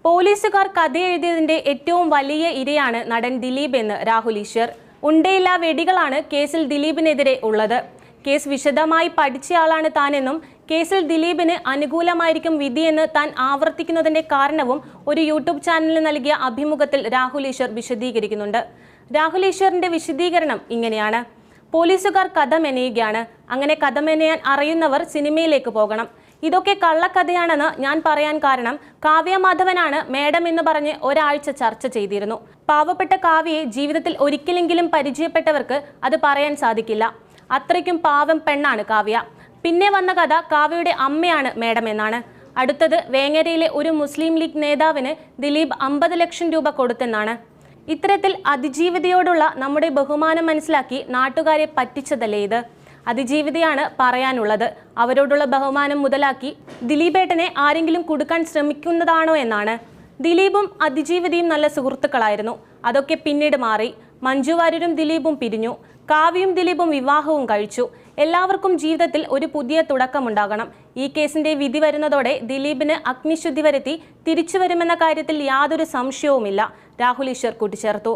പോലീസുകാർ കഥയെഴുതിയതിന്റെ ഏറ്റവും വലിയ ഇരയാണ് നടൻ ദിലീപ് എന്ന് രാഹുൽ ഈശ്വർ. ഉണ്ടയില്ലാ വെടികളാണ് കേസിൽ ദിലീപിനെതിരെ ഉള്ളത്. കേസ് വിശദമായി പഠിച്ചയാളാണ് താനെന്നും കേസിൽ ദിലീപിന് അനുകൂലമായിരിക്കും വിധിയെന്ന് താൻ ആവർത്തിക്കുന്നതിന്റെ കാരണവും ഒരു യൂട്യൂബ് ചാനലിന് നൽകിയ അഭിമുഖത്തിൽ രാഹുൽ ഈശ്വർ വിശദീകരിക്കുന്നുണ്ട്. രാഹുൽ ഈശ്വറിന്റെ വിശദീകരണം ഇങ്ങനെയാണ്: പോലീസുകാർ കഥ മെനയുകയാണ്. അങ്ങനെ കഥ മെനയാൻ അറിയുന്നവർ സിനിമയിലേക്ക് പോകണം. ഇതൊക്കെ കള്ളക്കഥയാണെന്ന് ഞാൻ പറയാൻ കാരണം കാവ്യ മാധവനാണ് മേഡം എന്ന് പറഞ്ഞ് ഒരാഴ്ച ചർച്ച ചെയ്തിരുന്നു. പാവപ്പെട്ട കാവ്യയെ ജീവിതത്തിൽ ഒരിക്കലെങ്കിലും പരിചയപ്പെട്ടവർക്ക് അത് പറയാൻ സാധിക്കില്ല. അത്രയ്ക്കും പാവം പെണ്ണാണ് കാവ്യ. പിന്നെ വന്ന കഥ കാവ്യയുടെ അമ്മയാണ് മേഡം എന്നാണ്. അടുത്തത് വേങ്ങരയിലെ ഒരു മുസ്ലിം ലീഗ് നേതാവിന് ദിലീപ് 50 ലക്ഷം രൂപ കൊടുത്തെന്നാണ്. ഇത്തരത്തിൽ അതിജീവിതയോടുള്ള നമ്മുടെ ബഹുമാനം മനസ്സിലാക്കി നാട്ടുകാരെ പറ്റിച്ചതല്ലേ ഇത്? അതിജീവിതയാണ് പറയാനുള്ളത്. അവരോടുള്ള ബഹുമാനം മുതലാക്കി ദിലീപേട്ടനെ ആരെങ്കിലും കൊടുക്കാൻ ശ്രമിക്കുന്നതാണോ എന്നാണ്. ദിലീപും അതിജീവിതയും നല്ല സുഹൃത്തുക്കളായിരുന്നു. അതൊക്കെ പിന്നീട് മാറി. മഞ്ജു വാര്യരും ദിലീപും പിരിഞ്ഞു. കാവ്യയും ദിലീപും വിവാഹവും കഴിച്ചു. എല്ലാവർക്കും ജീവിതത്തിൽ ഒരു പുതിയ തുടക്കമുണ്ടാകണം. ഈ കേസിന്റെ വിധി വരുന്നതോടെ ദിലീപിന് അഗ്നിശുദ്ധി വരുത്തി തിരിച്ചു വരുമെന്ന കാര്യത്തിൽ യാതൊരു സംശയവുമില്ല, രാഹുൽ ഈശ്വർ കൂട്ടിച്ചേർത്തു.